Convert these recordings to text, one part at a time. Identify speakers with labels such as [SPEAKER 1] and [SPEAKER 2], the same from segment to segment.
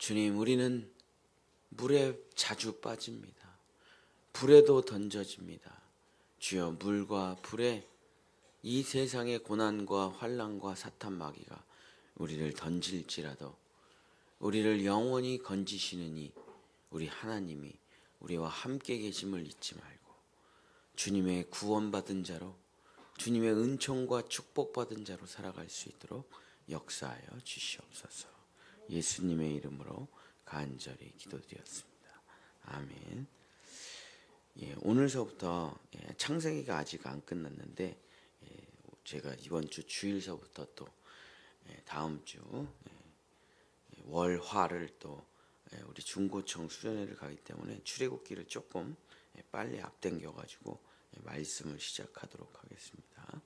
[SPEAKER 1] 주님, 우리는 물에 자주 빠집니다. 불에도 던져집니다. 주여, 물과 불에 이 세상의 고난과 환난과 사탄 마귀가 우리를 던질지라도 우리를 영원히 건지시느니 우리 하나님이 우리와 함께 계심을 잊지 말고 주님의 구원받은 자로, 주님의 은총과 축복받은 자로 살아갈 수 있도록 역사하여 주시옵소서. 예수님의 이름으로 간절히 기도드렸습니다. 아멘. 오늘서부터 창세기가 아직 안 끝났는데 제가 이번 주 주일서부터 또 다음 주 월화를 또 우리 중고청 수련회를 가기 때문에 출애굽기를 조금 빨리 앞당겨 가지고 말씀을 시작하도록 하겠습니다.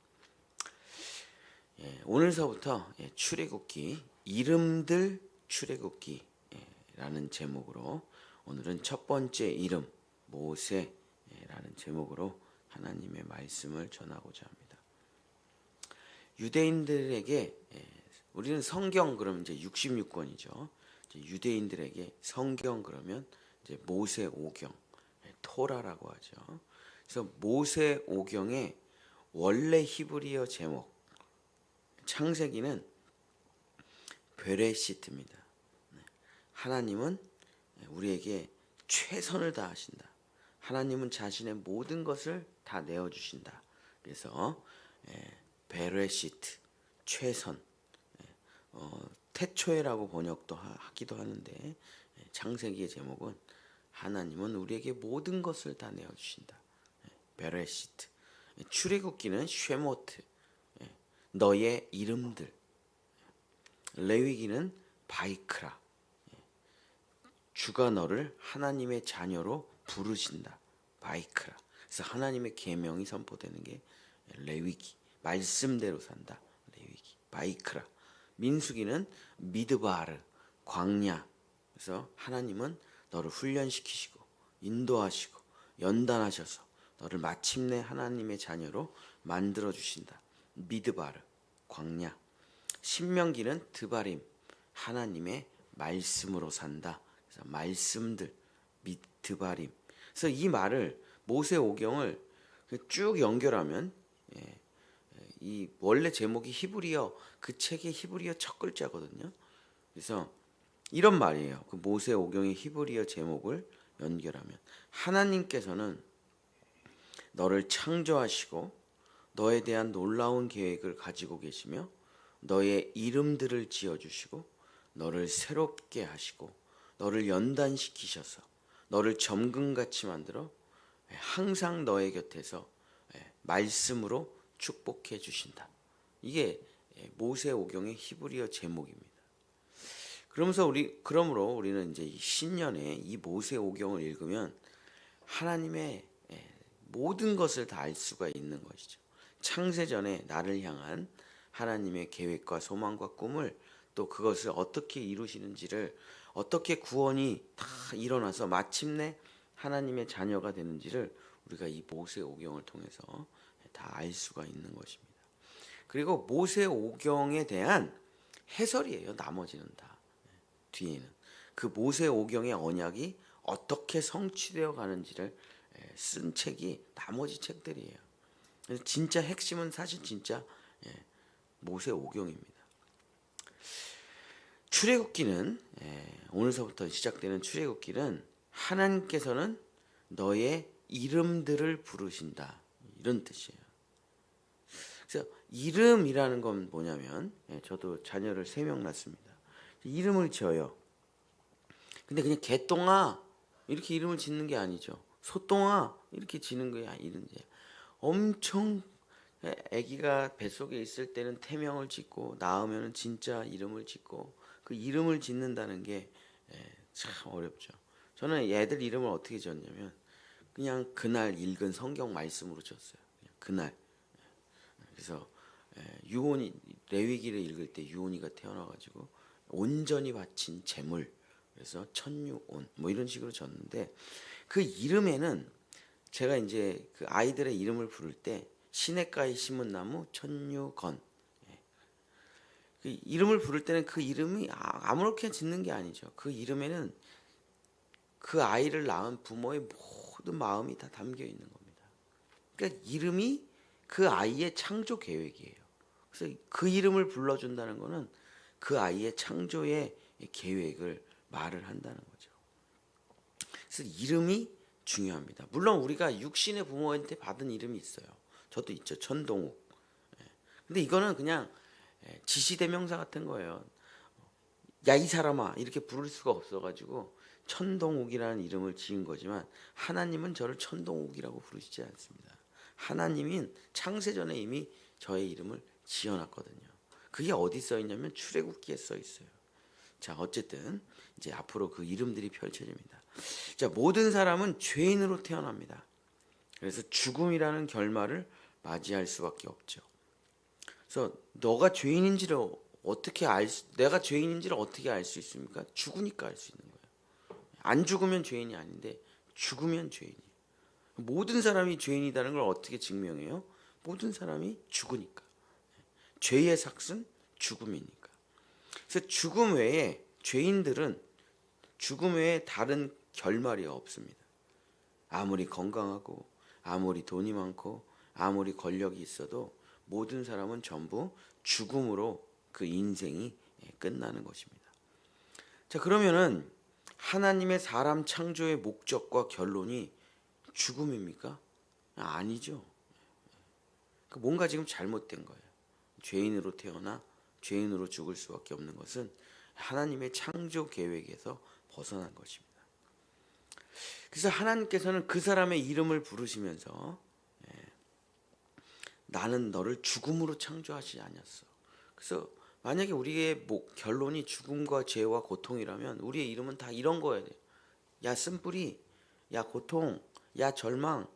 [SPEAKER 1] 오늘서부터 출애굽기 이름들 출애굽기라는 제목으로 오늘은 첫 번째 이름 모세라는 제목으로 하나님의 말씀을 전하고자 합니다. 유대인들에게 우리는 성경 그러면 이제 66권이죠. 유대인들에게 성경 그러면 이제 모세 오경, 토라라고 하죠. 그래서 모세 오경의 원래 히브리어 제목 창세기는 베레시트입니다. 하나님은 우리에게 최선을 다하신다. 하나님은 자신의 모든 것을 다 내어주신다. 그래서 베레시트, 최선, 태초에라고 번역도 하기도 하는데 창세기의 제목은 하나님은 우리에게 모든 것을 다 내어주신다. 베레시트. 출애굽기는 쉐모트, 너의 이름들. 레위기는 바이크라, 주가 너를 하나님의 자녀로 부르신다. 바이크라. 그래서 하나님의 계명이 선포되는 게 레위기, 말씀대로 산다. 레위기, 바이크라. 민수기는 미드바르, 광야. 그래서 하나님은 너를 훈련시키시고 인도하시고 연단하셔서 너를 마침내 하나님의 자녀로 만들어 주신다. 미드바르, 광야. 신명기는 드바림, 하나님의 말씀으로 산다. 그래서 말씀들, 드바림. 그래서 이 말을 모세 오경을 쭉 연결하면 이 원래 제목이 히브리어, 그 책의 히브리어 첫 글자거든요. 그래서 이런 말이에요. 그 모세 오경의 히브리어 제목을 연결하면 하나님께서는 너를 창조하시고 너에 대한 놀라운 계획을 가지고 계시며 너의 이름들을 지어주시고 너를 새롭게 하시고 너를 연단시키셔서 너를 점금같이 만들어 항상 너의 곁에서 말씀으로 축복해 주신다. 이게 모세 오경의 히브리어 제목입니다. 그러므로 우리는 이제 신년에 이 모세 오경을 읽으면 하나님의 모든 것을 다 알 수가 있는 것이죠. 창세전에 나를 향한 하나님의 계획과 소망과 꿈을, 또 그것을 어떻게 이루시는지를, 어떻게 구원이 다 일어나서 마침내 하나님의 자녀가 되는지를 우리가 이 모세 오경을 통해서 다 알 수가 있는 것입니다. 그리고 모세 오경에 대한 해설이에요. 나머지는 다 뒤에는 그 모세 오경의 언약이 어떻게 성취되어 가는지를 쓴 책이 나머지 책들이에요. 그래서 진짜 핵심은 사실 진짜 모세 오경입니다. 출애굽기는 오늘서부터 시작되는 출애굽기는 하나님께서는 너의 이름들을 부르신다, 이런 뜻이에요. 그래서 이름이라는 건 뭐냐면 저도 자녀를 3명 낳습니다. 이름을 지어요. 근데 그냥 개똥아 이렇게 이름을 짓는 게 아니죠. 소똥아 이렇게 지는 거야. 이런지 엄청 아기가 뱃속에 있을 때는 태명을 짓고 낳으면 진짜 이름을 짓고 그 이름을 짓는다는 게 참 어렵죠. 저는 애들 이름을 어떻게 지었냐면 그냥 그날 읽은 성경 말씀으로 지었어요. 그냥 그날. 그래서 유온이, 레위기를 읽을 때 유온이가 태어나가지고 온전히 바친 제물, 그래서 천유온 뭐 이런 식으로 졌는데, 그 이름에는 제가 이제 그 아이들의 이름을 부를 때 시냇가에 심은 나무 천유건, 그 이름을 부를 때는 그 이름이 아무렇게 짓는 게 아니죠. 그 이름에는 그 아이를 낳은 부모의 모든 마음이 다 담겨 있는 겁니다. 그러니까 이름이 그 아이의 창조 계획이에요. 그래서 그 이름을 불러준다는 것은 그 아이의 창조의 계획을 말을 한다는 거죠. 그래서 이름이 중요합니다. 물론 우리가 육신의 부모한테 받은 이름이 있어요. 저도 있죠. 천동욱. 근데 이거는 그냥 지시대명사 같은 거예요. 야 이 사람아 이렇게 부를 수가 없어가지고 천동욱이라는 이름을 지은 거지만 하나님은 저를 천동욱이라고 부르시지 않습니다. 하나님은 창세전에 이미 저의 이름을 지어놨거든요. 그게 어디 써 있냐면 출애굽기에 써 있어요. 자, 어쨌든 이제 앞으로 그 이름들이 펼쳐집니다. 자, 모든 사람은 죄인으로 태어납니다. 그래서 죽음이라는 결말을 맞이할 수밖에 없죠. 그래서 너가 죄인인지를 내가 죄인인지를 어떻게 알 수 있습니까? 죽으니까 알 수 있는 거예요. 안 죽으면 죄인이 아닌데 죽으면 죄인이에요. 모든 사람이 죄인이라는 걸 어떻게 증명해요? 모든 사람이 죽으니까. 죄의 삭은 죽음이니까. 그래서 죽음 외에 죄인들은 죽음 외에 다른 결말이 없습니다. 아무리 건강하고 아무리 돈이 많고 아무리 권력이 있어도 모든 사람은 전부 죽음으로 그 인생이 끝나는 것입니다. 자, 그러면은 하나님의 사람 창조의 목적과 결론이 죽음입니까? 아니죠. 뭔가 지금 잘못된 거예요. 죄인으로 태어나 죄인으로 죽을 수밖에 없는 것은 하나님의 창조 계획에서 벗어난 것입니다. 그래서 하나님께서는 그 사람의 이름을 부르시면서 나는 너를 죽음으로 창조하지 않았어. 그래서 만약에 우리의 결론이 죽음과 죄와 고통이라면 우리의 이름은 다 이런 거여야 돼요. 야 쓴뿌리, 야 고통, 야 절망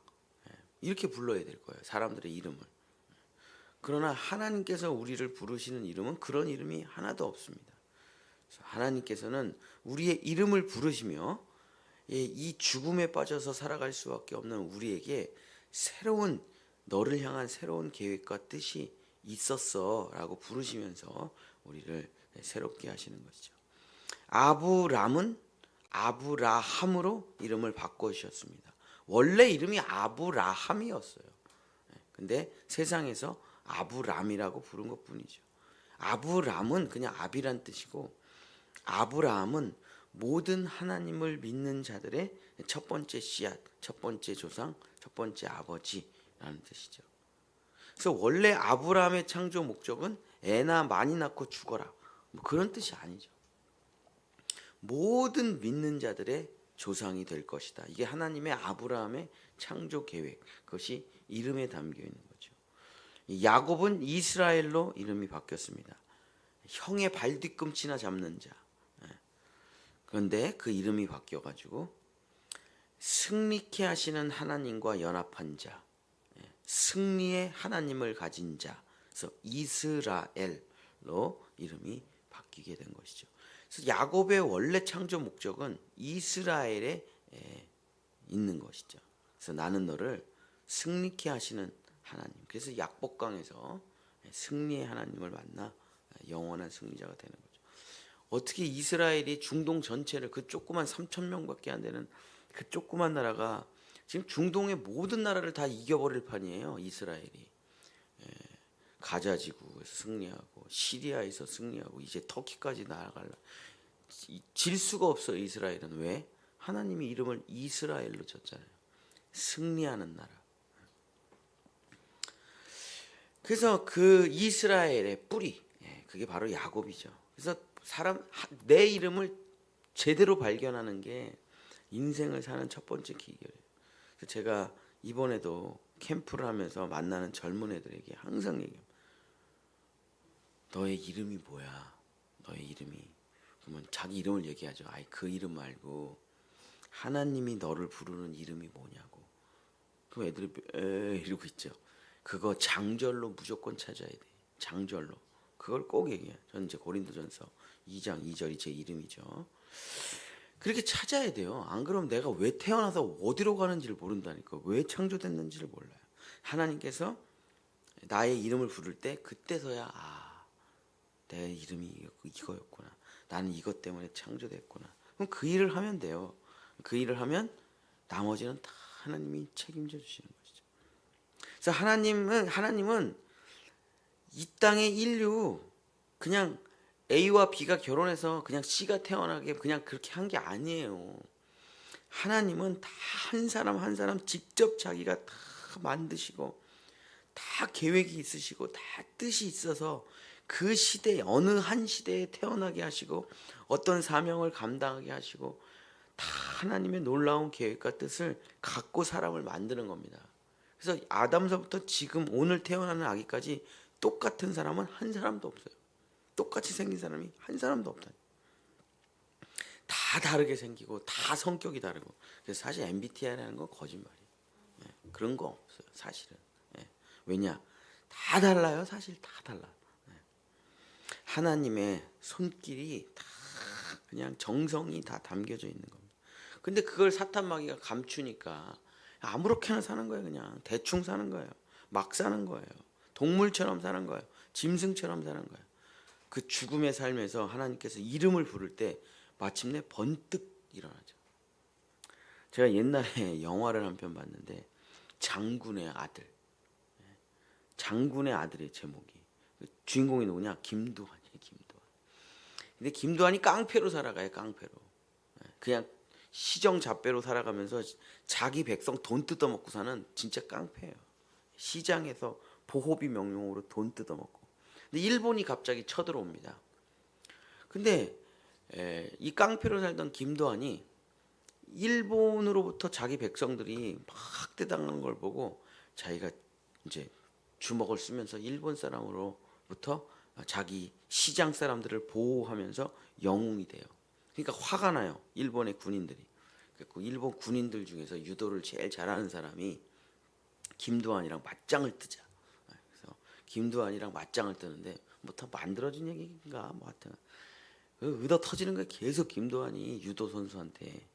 [SPEAKER 1] 이렇게 불러야 될 거예요. 사람들의 이름을. 그러나 하나님께서 우리를 부르시는 이름은 그런 이름이 하나도 없습니다. 하나님께서는 우리의 이름을 부르시며 이 죽음에 빠져서 살아갈 수밖에 없는 우리에게 너를 향한 새로운 계획과 뜻이 있었어 라고 부르시면서 우리를 새롭게 하시는 것이죠. 아브람은 아브라함으로 이름을 바꿔주셨습니다. 원래 이름이 아브라함이었어요. 근데 세상에서 아브람이라고 부른 것뿐이죠. 아브람은 그냥 아비란 뜻이고 아브라함은 모든 하나님을 믿는 자들의 첫 번째 씨앗, 첫 번째 조상, 첫 번째 아버지라는 뜻이죠. 그래서 원래 아브라함의 창조 목적은 애나 많이 낳고 죽어라 그런 뜻이 아니죠. 모든 믿는 자들의 조상이 될 것이다. 이게 하나님의 아브라함의 창조 계획, 그것이 이름에 담겨 있는 거죠. 야곱은 이스라엘로 이름이 바뀌었습니다. 형의 발뒤꿈치나 잡는 자. 그런데 그 이름이 바뀌어가지고 승리케 하시는 하나님과 연합한 자, 승리의 하나님을 가진 자, 그래서 이스라엘로 이름이 바뀌게 된 것이죠. 그래서 야곱의 원래 창조 목적은 이스라엘에 있는 것이죠. 그래서 나는 너를 승리케 하시는 하나님. 그래서 약복강에서 승리의 하나님을 만나 영원한 승리자가 되는 거죠. 어떻게 이스라엘이 중동 전체를 그 조그만 3천 명밖에 안 되는 그 조그만 나라가 지금 중동의 모든 나라를 다 이겨버릴 판이에요. 이스라엘이. 가자 지구에서 승리하고 시리아에서 승리하고 이제 터키까지 나아갈라. 질 수가 없어요. 이스라엘은. 왜? 하나님이 이름을 이스라엘로 졌잖아요. 승리하는 나라. 그래서 그 이스라엘의 뿌리, 그게 바로 야곱이죠. 그래서 내 이름을 제대로 발견하는 게 인생을 사는 첫 번째 기결이에요. 그래서 제가 이번에도 캠프를 하면서 만나는 젊은 애들에게 항상 얘기해요. 너의 이름이 뭐야? 너의 이름이. 그러면 자기 이름을 얘기하죠. 아이 그 이름 말고 하나님이 너를 부르는 이름이 뭐냐고. 그럼 애들이 이러고 있죠. 그거 장절로 무조건 찾아야 돼. 장절로. 그걸 꼭 얘기해요. 저는 이제 고린도전서 2장 2절이 제 이름이죠. 그렇게 찾아야 돼요. 안 그러면 내가 왜 태어나서 어디로 가는지를 모른다니까. 왜 창조됐는지를 몰라요. 하나님께서 나의 이름을 부를 때 그때서야 내 이름이 이거였구나. 나는 이것 때문에 창조됐구나. 그럼 그 일을 하면 돼요. 그 일을 하면 나머지는 다 하나님이 책임져 주시는 것이죠. 그래서 하나님은 이 땅의 인류 그냥 A와 B가 결혼해서 그냥 C가 태어나게 그냥 그렇게 한 게 아니에요. 하나님은 다 한 사람 한 사람 직접 자기가 다 만드시고 다 계획이 있으시고 다 뜻이 있어서 그 시대 어느 한 시대에 태어나게 하시고 어떤 사명을 감당하게 하시고 다 하나님의 놀라운 계획과 뜻을 갖고 사람을 만드는 겁니다. 그래서 아담서부터 지금 오늘 태어나는 아기까지 똑같은 사람은 한 사람도 없어요. 똑같이 생긴 사람이 한 사람도 없다. 다 다르게 생기고 다 성격이 다르고. 그래서 사실 MBTI라는 건 거짓말이에요. 그런 거 없어요. 사실은. 왜냐? 다 달라요. 사실 다 달라. 하나님의 손길이 다 그냥 정성이 다 담겨져 있는 겁니다. 근데 그걸 사탄 마귀가 감추니까 아무렇게나 사는 거예요. 그냥 대충 사는 거예요. 막 사는 거예요. 동물처럼 사는 거예요. 짐승처럼 사는 거예요. 그 죽음의 삶에서 하나님께서 이름을 부를 때 마침내 번뜩 일어나죠. 제가 옛날에 영화를 한 편 봤는데 장군의 아들. 장군의 아들의 제목이. 주인공이 누구냐? 김두한이에요. 김두한. 근데 김두한이 깡패로 살아가요. 깡패로. 그냥 시정잡배로 살아가면서 자기 백성 돈 뜯어먹고 사는 진짜 깡패예요. 시장에서 보호비 명령으로 돈 뜯어먹고. 근데 일본이 갑자기 쳐들어옵니다. 근데 이 깡패로 살던 김도한이 일본으로부터 자기 백성들이 막 학대당하는 걸 보고 자기가 이제 주먹을 쓰면서 일본 사람으로부터 자기 시장 사람들을 보호하면서 영웅이 돼요. 그러니까 화가 나요. 일본의 군인들이. 그래서 일본 군인들 중에서 유도를 제일 잘하는 사람이 김두한이랑 맞짱을 뜨자. 그래서 김두한이랑 맞짱을 뜨는데 뭐 더 만들어진 얘기인가 뭐 하여튼 의도 터지는 거야. 계속 김두한이 유도 선수한테.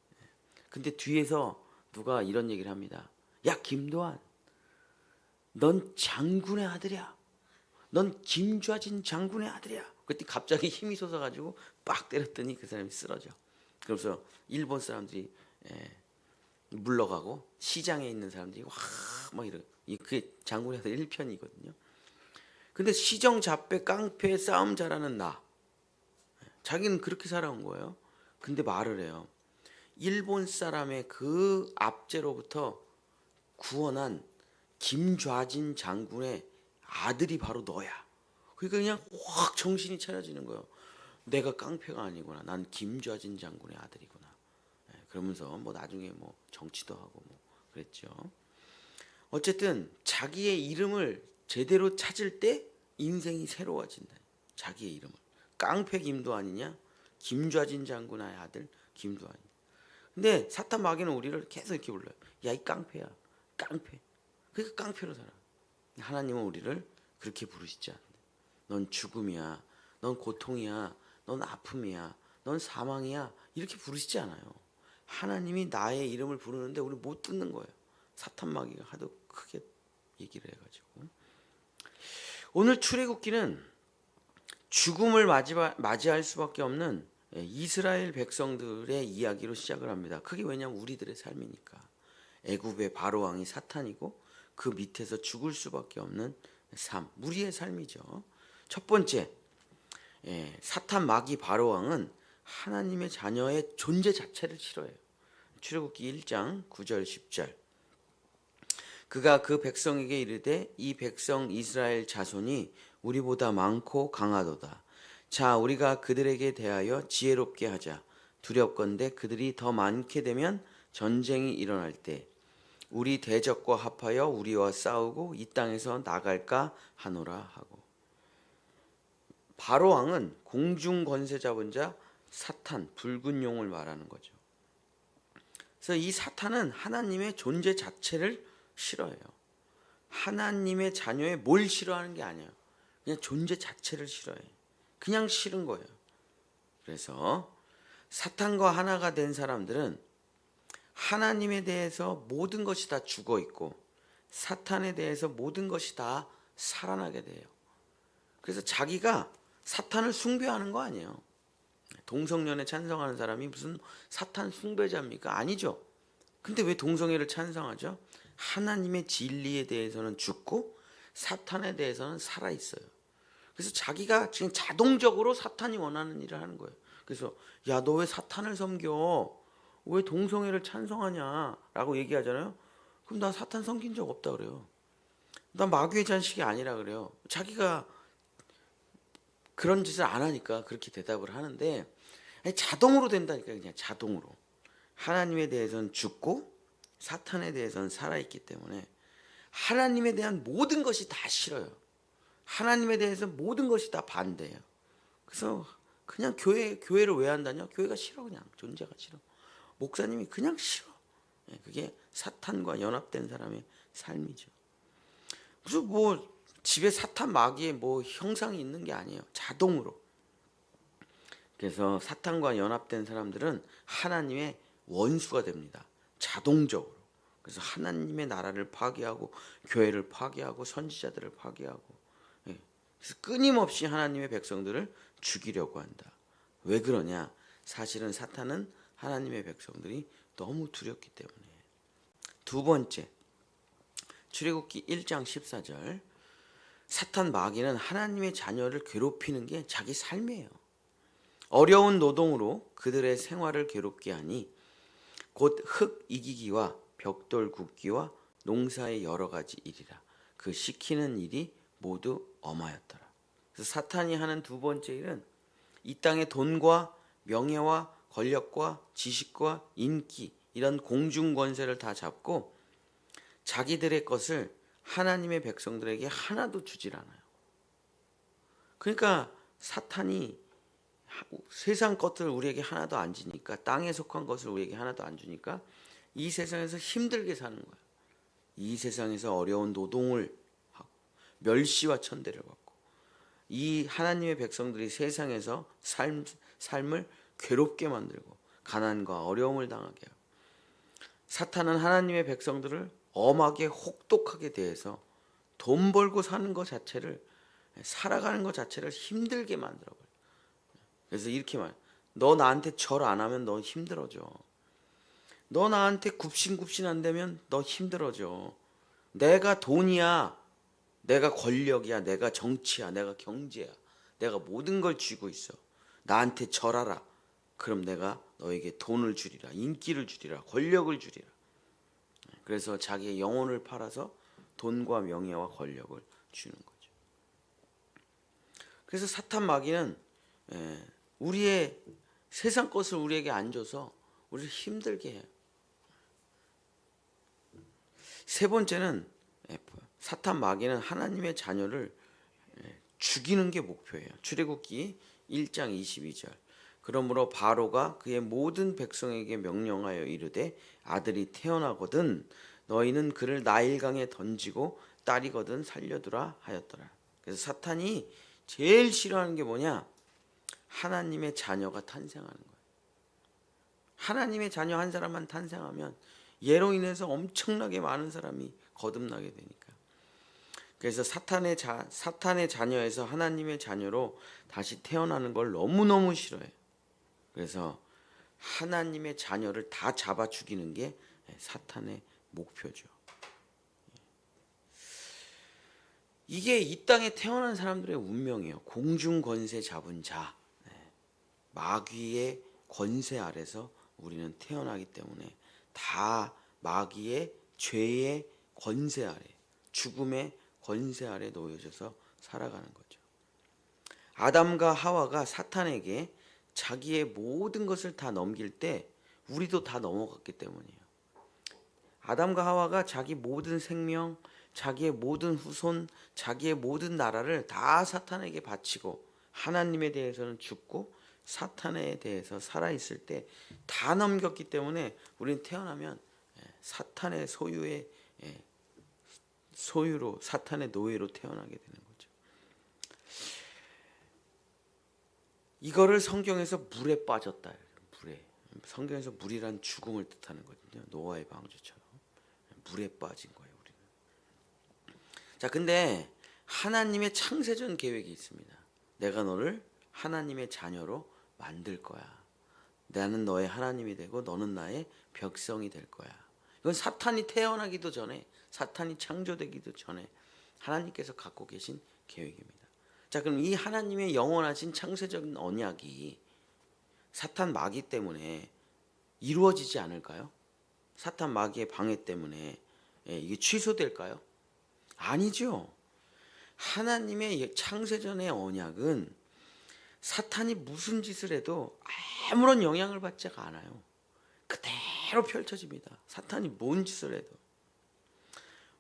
[SPEAKER 1] 근데 뒤에서 누가 이런 얘기를 합니다. 야 김두한, 넌 장군의 아들이야. 넌 김좌진 장군의 아들이야. 그때 갑자기 힘이 솟아가지고 빡 때렸더니 그 사람이 쓰러져. 그래서 일본 사람들이 물러가고 시장에 있는 사람들이 와막 이러. 그게 장군의 아들 1편이거든요. 근데 시정 잡배 깡패 싸움 잘하는 나. 자기는 그렇게 살아온 거예요. 근데 말을 해요. 일본 사람의 그 압제로부터 구원한 김좌진 장군의 아들이 바로 너야. 그러니까 그냥 확 정신이 차려지는 거예요. 내가 깡패가 아니구나. 난 김좌진 장군의 아들이구나. 그러면서 뭐 나중에 뭐 정치도 하고 뭐 그랬죠. 어쨌든 자기의 이름을 제대로 찾을 때 인생이 새로워진다. 자기의 이름을. 깡패 김두한이냐? 김좌진 장군의 아들 김두한이. 근데 사탄 마귀는 우리를 계속 이렇게 불러요. 야, 이 깡패야. 깡패. 그러니까 깡패로 살아. 하나님은 우리를 그렇게 부르시지 않는다. 넌 죽음이야. 넌 고통이야. 넌 아픔이야. 넌 사망이야. 이렇게 부르시지 않아요. 하나님이 나의 이름을 부르는데 우리 못 듣는 거예요. 사탄 마귀가 하도 크게 얘기를 해가지고. 오늘 출애굽기는 죽음을 맞이할 수밖에 없는 이스라엘 백성들의 이야기로 시작을 합니다. 그게 왜냐하면 우리들의 삶이니까. 애굽의 바로 왕이 사탄이고 그 밑에서 죽을 수밖에 없는 삶, 우리의 삶이죠. 첫 번째, 사탄 마귀 바로 왕은 하나님의 자녀의 존재 자체를 싫어해요. 출애굽기 1장 9절 10절. 그가 그 백성에게 이르되 이 백성 이스라엘 자손이 우리보다 많고 강하도다. 자, 우리가 그들에게 대하여 지혜롭게 하자. 두렵건대 그들이 더 많게 되면 전쟁이 일어날 때 우리 대적과 합하여 우리와 싸우고 이 땅에서 나갈까 하노라 하고. 바로 왕은 공중 권세 잡은 자 사탄, 붉은 용을 말하는 거죠. 그래서 이 사탄은 하나님의 존재 자체를 싫어해요. 하나님의 자녀의 뭘 싫어하는 게 아니에요. 그냥 존재 자체를 싫어해. 그냥 싫은 거예요. 그래서 사탄과 하나가 된 사람들은 하나님에 대해서 모든 것이 다 죽어 있고 사탄에 대해서 모든 것이 다 살아나게 돼요. 그래서 자기가 사탄을 숭배하는 거 아니에요. 동성연애 찬성하는 사람이 무슨 사탄 숭배자입니까? 아니죠. 근데 왜 동성애를 찬성하죠? 하나님의 진리에 대해서는 죽고 사탄에 대해서는 살아 있어요. 그래서 자기가 지금 자동적으로 사탄이 원하는 일을 하는 거예요. 그래서 야, 너 왜 사탄을 섬겨? 왜 동성애를 찬성하냐라고 얘기하잖아요. 그럼 나 사탄 섬긴 적 없다 그래요. 나 마귀의 자식이 아니라 그래요. 자기가 그런 짓을 안 하니까 그렇게 대답을 하는데, 아니, 자동으로 된다니까. 그냥 자동으로. 하나님에 대해서는 죽고 사탄에 대해서는 살아있기 때문에 하나님에 대한 모든 것이 다 싫어요. 하나님에 대해서 모든 것이 다 반대예요. 그래서 그냥 교회를 왜 한다냐? 교회가 싫어. 그냥 존재가 싫어. 목사님이 그냥 싫어. 그게 사탄과 연합된 사람의 삶이죠. 무슨 뭐 집에 사탄 마귀의 뭐 형상이 있는 게 아니에요. 자동으로. 그래서 사탄과 연합된 사람들은 하나님의 원수가 됩니다. 자동적으로. 그래서 하나님의 나라를 파괴하고 교회를 파괴하고 선지자들을 파괴하고, 그래서 끊임없이 하나님의 백성들을 죽이려고 한다. 왜 그러냐? 사실은 사탄은 하나님의 백성들이 너무 두렵기 때문에. 두 번째, 출애굽기 1장 14절. 사탄 마귀는 하나님의 자녀를 괴롭히는 게 자기 삶이에요. 어려운 노동으로 그들의 생활을 괴롭게 하니 곧 흙 이기기와 벽돌 굽기와 농사의 여러 가지 일이라. 그 시키는 일이 모두 엄하였더라. 그래서 사탄이 하는 두 번째 일은 이 땅의 돈과 명예와 권력과 지식과 인기, 이런 공중 권세를 다 잡고 자기들의 것을 하나님의 백성들에게 하나도 주질 않아요. 그러니까 사탄이 세상 것들을 우리에게 하나도 안 주니까, 땅에 속한 것을 우리에게 하나도 안 주니까 이 세상에서 힘들게 사는 거예요. 이 세상에서 어려운 노동을 하고 멸시와 천대를 받고, 이 하나님의 백성들이 세상에서 삶을 괴롭게 만들고 가난과 어려움을 당하게 하고, 사탄은 하나님의 백성들을 엄하게 혹독하게 대해서 돈 벌고 사는 것 자체를, 살아가는 것 자체를 힘들게 만들어버려요. 그래서 이렇게 말해요. 너 나한테 절 안 하면 너 힘들어져. 너 나한테 굽신굽신 안 되면 너 힘들어져. 내가 돈이야, 내가 권력이야, 내가 정치야, 내가 경제야, 내가 모든 걸 쥐고 있어. 나한테 절하라. 그럼 내가 너에게 돈을 주리라, 인기를 주리라, 권력을 주리라. 그래서 자기의 영혼을 팔아서 돈과 명예와 권력을 주는 거죠. 그래서 사탄 마귀는 우리의 세상 것을 우리에게 안 줘서 우리를 힘들게 해요. 세 번째는 사탄 마귀는 하나님의 자녀를 죽이는 게 목표예요. 출애굽기 1장 22절. 그러므로 바로가 그의 모든 백성에게 명령하여 이르되 아들이 태어나거든 너희는 그를 나일강에 던지고 딸이거든 살려두라 하였더라. 그래서 사탄이 제일 싫어하는 게 뭐냐? 하나님의 자녀가 탄생하는 거예요. 하나님의 자녀 한 사람만 탄생하면 얘로 인해서 엄청나게 많은 사람이 거듭나게 되니까. 그래서 사탄의 자녀에서 하나님의 자녀로 다시 태어나는 걸 너무너무 싫어해요. 그래서 하나님의 자녀를 다 잡아 죽이는 게 사탄의 목표죠. 이게 이 땅에 태어난 사람들의 운명이에요. 공중 권세 잡은 자, 마귀의 권세 아래서 우리는 태어나기 때문에 다 마귀의 죄의 권세 아래, 죽음의 권세 아래 놓여져서 살아가는 거죠. 아담과 하와가 사탄에게 자기의 모든 것을 다 넘길 때 우리도 다 넘어갔기 때문이에요. 아담과 하와가 자기 모든 생명, 자기의 모든 후손, 자기의 모든 나라를 다 사탄에게 바치고 하나님에 대해서는 죽고 사탄에 대해서 살아있을 때 다 넘겼기 때문에 우리는 태어나면 사탄의 소유로, 사탄의 노예로 태어나게 되는 거죠. 이거를 성경에서 물에 빠졌다. 물에. 성경에서 물이란 죽음을 뜻하는 거거든요. 노아의 방주처럼 물에 빠진 거예요, 우리는. 자, 근데 하나님의 창세전 계획이 있습니다. 내가 너를 하나님의 자녀로 만들 거야. 나는 너의 하나님이 되고 너는 나의 백성이 될 거야. 이건 사탄이 태어나기도 전에, 사탄이 창조되기도 전에 하나님께서 갖고 계신 계획입니다. 자, 그럼 이 하나님의 영원하신 창세적인 언약이 사탄 마귀 때문에 이루어지지 않을까요? 사탄 마귀의 방해 때문에 이게 취소될까요? 아니죠. 하나님의 창세전의 언약은 사탄이 무슨 짓을 해도 아무런 영향을 받지가 않아요. 그대로 펼쳐집니다. 사탄이 뭔 짓을 해도.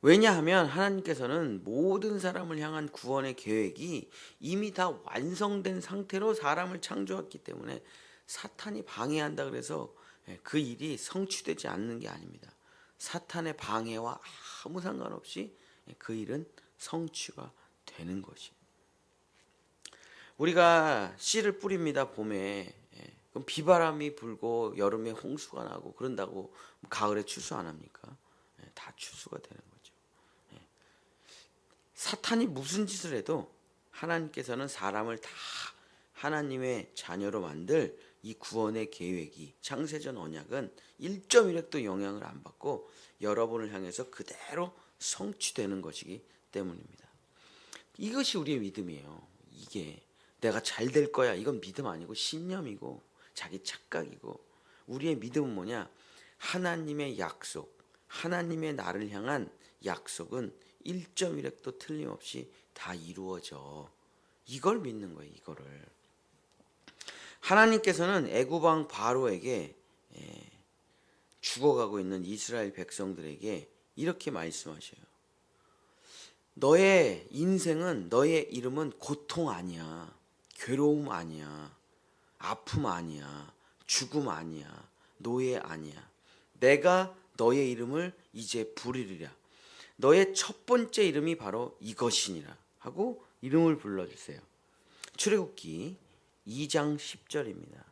[SPEAKER 1] 왜냐하면 하나님께서는 모든 사람을 향한 구원의 계획이 이미 다 완성된 상태로 사람을 창조했기 때문에 사탄이 방해한다 그래서 그 일이 성취되지 않는 게 아닙니다. 사탄의 방해와 아무 상관없이 그 일은 성취가 되는 것이에요. 우리가 씨를 뿌립니다. 봄에. 그럼 비바람이 불고 여름에 홍수가 나고 그런다고 가을에 추수 안 합니까? 다 추수가 되는 거죠. 사탄이 무슨 짓을 해도 하나님께서는 사람을 다 하나님의 자녀로 만들 이 구원의 계획이, 창세전 언약은 1.1획도 영향을 안 받고 여러분을 향해서 그대로 성취되는 것이기 때문입니다. 이것이 우리의 믿음이에요. 이게 내가 잘 될 거야, 이건 믿음 아니고 신념이고 자기 착각이고, 우리의 믿음은 뭐냐? 하나님의 약속, 하나님의 나를 향한 약속은 1.1획도 틀림없이 다 이루어져. 이걸 믿는 거예요. 이거를. 하나님께서는 애굽왕 바로에게 죽어가고 있는 이스라엘 백성들에게 이렇게 말씀하셔요. 너의 인생은, 너의 이름은 고통 아니야, 괴로움 아니야, 아픔 아니야, 죽음 아니야, 노예 아니야. 내가 너의 이름을 이제 부르리라. 너의 첫 번째 이름이 바로 이것이니라 하고 이름을 불러주세요. 출애굽기 2장 10절입니다.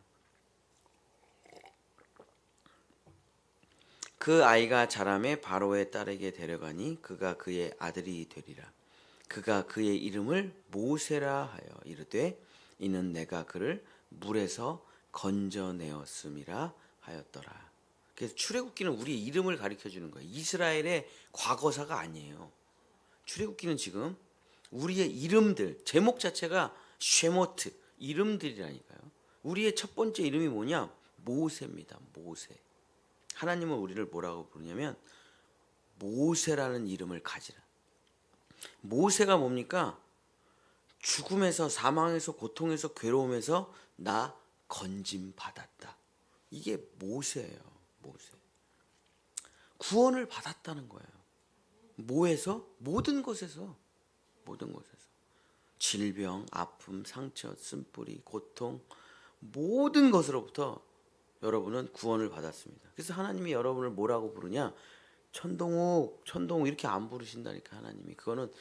[SPEAKER 1] 그 아이가 자라매 바로의 딸에게 데려가니 그가 그의 아들이 되리라. 그가 그의 이름을 모세라 하여 이르되 이는 내가 그를 물에서 건져내었음이라 하였더라. 그래서 출애굽기는 우리의 이름을 가르쳐 주는 거예요. 이스라엘의 과거사가 아니에요. 출애굽기는 지금 우리의 이름들, 제목 자체가 쉐모트, 이름들이라니까요. 우리의 첫 번째 이름이 뭐냐? 모세입니다. 모세. 하나님은 우리를 뭐라고 부르냐면 모세라는 이름을 가지라. 모세가 뭡니까? 죽음에서, 사망에서, 고통에서, 괴로움에서 나 건짐 받았다. 이게 모세예요. 모세. 구원을 받았다는 거예요. 뭐에서? 모든 것에서. 모든 것에서. 질병, 아픔, 상처, 쓴뿌리, 고통, 모든 것으로부터 여러분은 구원을 받았습니다. 그래서 하나님이 여러분을 뭐라고 부르냐? 천동욱 이렇게 안 부르신다니까 하나님이. 그거는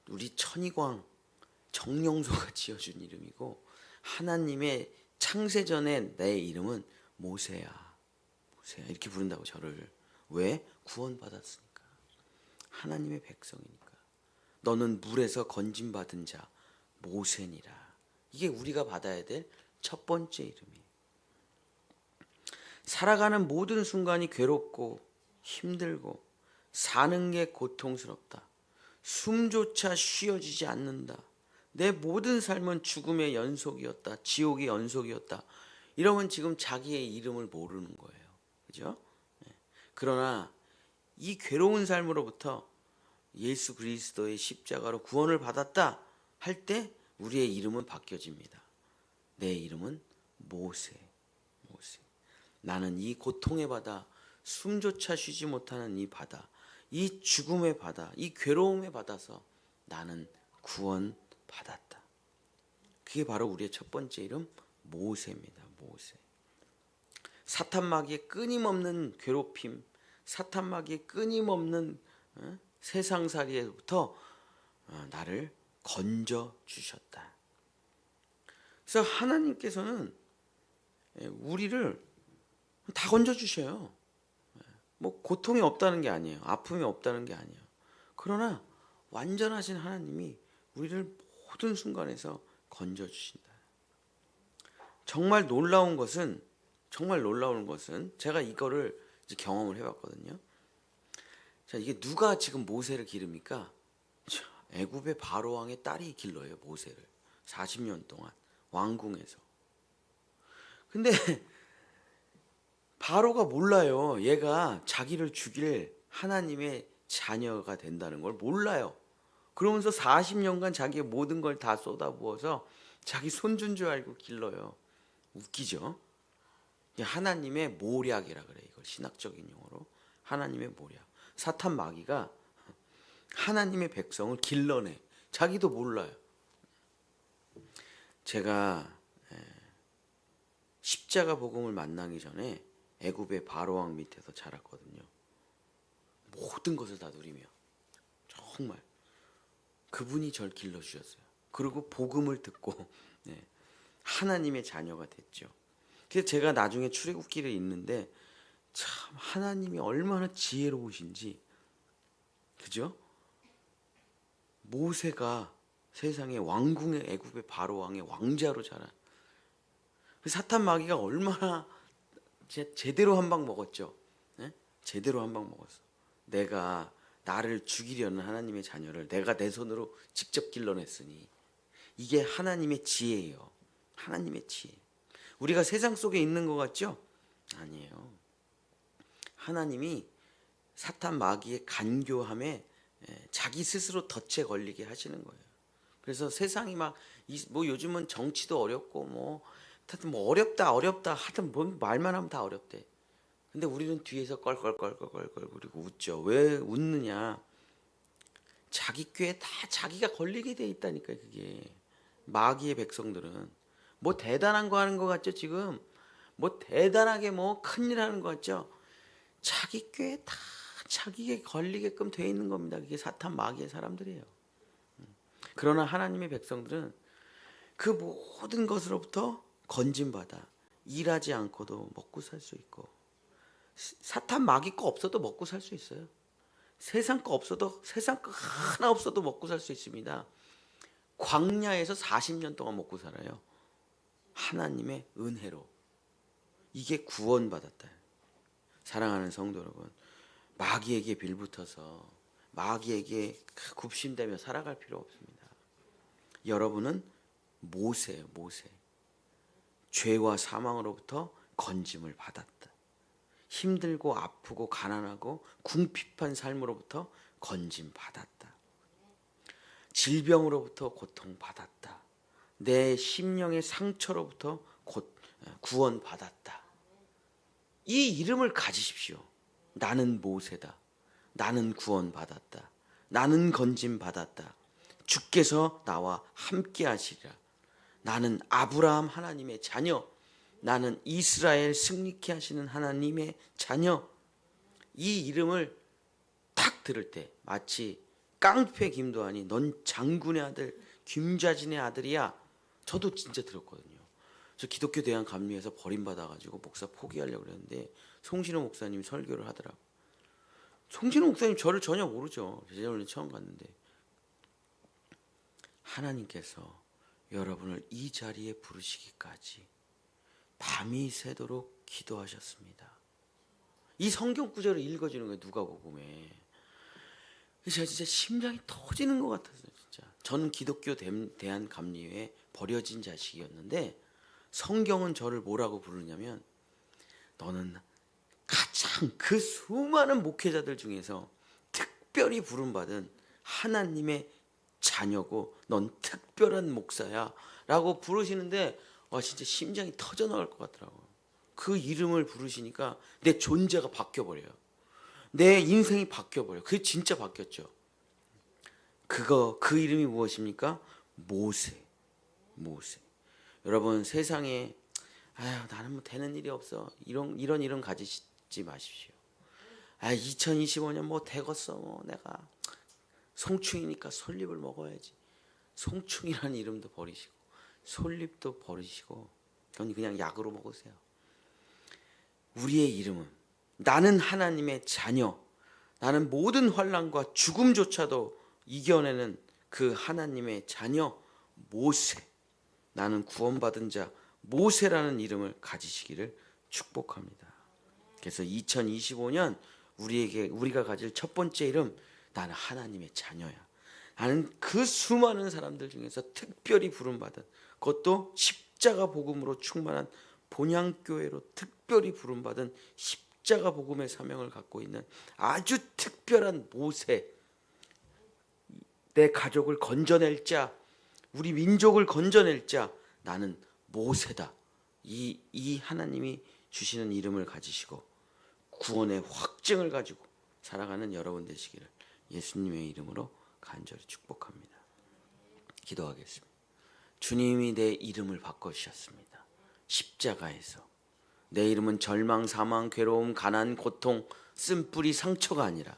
[SPEAKER 1] 우리 천이광, 정영소가 지어준 이름이고, 하나님의 창세전에 내 이름은 모세야. 모세야 이렇게 부른다고 저를. 왜? 구원받았으니까. 하나님의 백성이니까. 너는 물에서 건짐받은 자 모세니라. 이게 우리가 받아야 될 첫 번째 이름이에요. 살아가는 모든 순간이 괴롭고 힘들고 사는 게 고통스럽다. 숨조차 쉬어지지 않는다. 내 모든 삶은 죽음의 연속이었다. 지옥의 연속이었다. 이러면 지금 자기의 이름을 모르는 거예요. 그죠? 그러나 이 괴로운 삶으로부터 예수 그리스도의 십자가로 구원을 받았다 할 때 우리의 이름은 바뀌어집니다. 내 이름은 모세. 나는 이 고통의 바다, 숨조차 쉬지 못하는 이 바다, 이 죽음의 바다, 이 괴로움의 바다서 나는 구원받았다. 그게 바로 우리의 첫 번째 이름 모세입니다. 모세. 사탄 마귀의 끊임없는 괴롭힘, 사탄 마귀의 끊임없는 세상살이로부터 나를 건져 주셨다. 그래서 하나님께서는 우리를 다 건져 주셔요. 뭐 고통이 없다는 게 아니에요. 아픔이 없다는 게 아니에요. 그러나 완전하신 하나님이 우리를 모든 순간에서 건져 주신다. 정말 놀라운 것은 제가 이거를 이제 경험을 해봤거든요. 자, 이게 누가 지금 모세를 기릅니까? 애굽의 바로 왕의 딸이 길러요, 모세를. 40년 동안 왕궁에서. 근데 바로가 몰라요. 얘가 자기를 죽일 하나님의 자녀가 된다는 걸 몰라요. 그러면서 40년간 자기의 모든 걸 다 쏟아부어서 자기 손주인 줄 알고 길러요. 웃기죠? 하나님의 모략이라 그래. 이걸 신학적인 용어로 하나님의 모략. 사탄 마귀가 하나님의 백성을 길러내. 자기도 몰라요. 제가 십자가 복음을 만나기 전에 애굽의 바로왕 밑에서 자랐거든요. 모든 것을 다 누리며 정말 그분이 절 길러주셨어요. 그리고 복음을 듣고 하나님의 자녀가 됐죠. 그래서 제가 나중에 출애굽기를 읽는데 참 하나님이 얼마나 지혜로우신지, 그죠? 모세가 세상의 왕궁의 애굽의 바로 왕의 왕자로 자란 사탄 마귀가 얼마나 제대로 한 방 먹었죠. 네? 제대로 한 방 먹었어. 내가 나를 죽이려는 하나님의 자녀를 내가 내 손으로 직접 길러냈으니 이게 하나님의 지혜예요. 하나님의 지혜. 우리가 세상 속에 있는 것 같죠? 아니에요. 하나님이 사탄 마귀의 간교함에 자기 스스로 덫에 걸리게 하시는 거예요. 그래서 세상이 막 요즘은 정치도 어렵고 하여튼 어렵다 하여튼 뭔 말만 하면 다 어렵대. 근데 우리는 뒤에서 껄껄껄껄껄껄 웃죠. 왜 웃느냐? 자기 꾀에 다 자기가 걸리게 돼 있다니까요. 그게 마귀의 백성들은 뭐 대단한 거 하는 것 같죠? 지금 뭐 대단하게 뭐 큰일 하는 것 같죠? 자기 꾀에 다 자기에게 걸리게끔 돼 있는 겁니다. 그게 사탄 마귀의 사람들이에요. 그러나 하나님의 백성들은 그 모든 것으로부터 건진받아 일하지 않고도 먹고 살 수 있고, 사탄 마귀 거 없어도 먹고 살 수 있어요. 세상 거 하나 없어도 먹고 살 수 있습니다. 광야에서 40년 동안 먹고 살아요. 하나님의 은혜로. 이게 구원받았다. 사랑하는 성도 여러분, 마귀에게 빌붙어서 마귀에게 굽신대며 살아갈 필요 없습니다. 여러분은 모세예요. 모세. 죄와 사망으로부터 건짐을 받았다. 힘들고 아프고 가난하고 궁핍한 삶으로부터 건짐 받았다. 질병으로부터 고통 받았다. 내 심령의 상처로부터 구원 받았다. 이 이름을 가지십시오. 나는 모세다. 나는 구원 받았다. 나는 건짐 받았다. 주께서 나와 함께 하시리라. 나는 아브라함 하나님의 자녀. 나는 이스라엘 승리케 하시는 하나님의 자녀. 이 이름을 탁 들을 때 마치 깡패 김도환이 넌 장군의 아들 김좌진의 아들이야. 저도 진짜 들었거든요. 저 기독교 대학 감리에서 버림받아가지고 목사 포기하려고 그랬는데 송신호 목사님이 설교를 하더라고. 송신호 목사님 저를 전혀 모르죠. 제자훈련 처음 갔는데 하나님께서 여러분을 이 자리에 부르시기까지 밤이 새도록 기도하셨습니다. 이 성경 구절을 읽어주는 거예요. 누가복음에. 제가 진짜 심장이 터지는 것 같았어요. 진짜. 저는 기독교 대한 감리회에 버려진 자식이었는데 성경은 저를 뭐라고 부르냐면 너는 가장 그 수많은 목회자들 중에서 특별히 부름받은 하나님의 자녀고 넌 특별한 목사야 라고 부르시는데 와 진짜 심장이 터져 나갈 것 같더라고요. 그 이름을 부르시니까 내 존재가 바뀌어버려요. 내 인생이 바뀌어버려요. 그게 진짜 바뀌었죠. 그 이름이 무엇입니까? 모세. 여러분 세상에 나는 뭐 되는 일이 없어 이런 가지지 마십시오. 2025년 뭐 되겠어. 뭐 내가 송충이니까 솔잎을 먹어야지. 송충이라는 이름도 버리시고 솔잎도 버리시고 그냥 약으로 먹으세요. 우리의 이름은 나는 하나님의 자녀. 나는 모든 환난과 죽음조차도 이겨내는 그 하나님의 자녀 모세. 나는 구원받은 자 모세라는 이름을 가지시기를 축복합니다. 그래서 2025년 우리가 가질 첫 번째 이름, 나는 하나님의 자녀야. 나는 그 수많은 사람들 중에서 특별히 부름받은, 그것도 십자가 복음으로 충만한 본향교회로 특별히 부름받은 십자가 복음의 사명을 갖고 있는 아주 특별한 모세, 내 가족을 건져낼 자, 우리 민족을 건져낼 자, 나는 모세다. 이 하나님이 주시는 이름을 가지시고 구원의 확증을 가지고 살아가는 여러분 되시기를 예수님의 이름으로 간절히 축복합니다. 기도하겠습니다. 주님이 내 이름을 바꿔주셨습니다. 십자가에서 내 이름은 절망, 사망, 괴로움, 가난, 고통, 쓴뿌리, 상처가 아니라,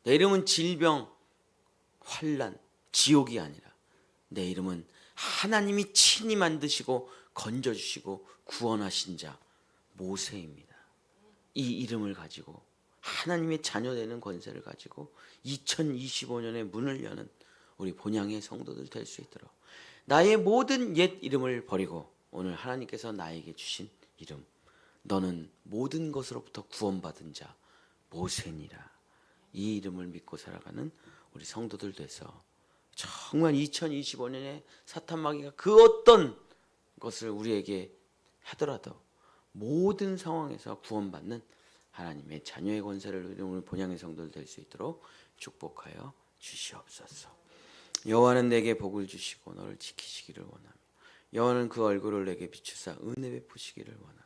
[SPEAKER 1] 내 이름은 질병, 환난, 지옥이 아니라, 내 이름은 하나님이 친히 만드시고 건져주시고 구원하신 자 모세입니다. 이 이름을 가지고 하나님의 자녀 되는 권세를 가지고 2025년의 문을 여는 우리 본향의 성도들 될 수 있도록 나의 모든 옛 이름을 버리고 오늘 하나님께서 나에게 주신 이름, 너는 모든 것으로부터 구원받은 자 모세니라, 이 이름을 믿고 살아가는 우리 성도들 돼서 정말 2025년에 사탄 마귀가 그 어떤 것을 우리에게 하더라도 모든 상황에서 구원받는 하나님의 자녀의 권세를 누리는 오늘 본향의 성도들 될 수 있도록 축복하여 주시옵소서. 여호와는 내게 복을 주시고 너를 지키시기를 원하며, 여호와는 그 얼굴을 내게 비추사 은혜 베푸시기를 원하며,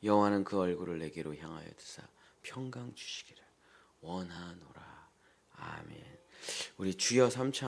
[SPEAKER 1] 여호와는 그 얼굴을 내게로 향하여 드사 평강 주시기를 원하노라. 아멘. 우리 주여 삼창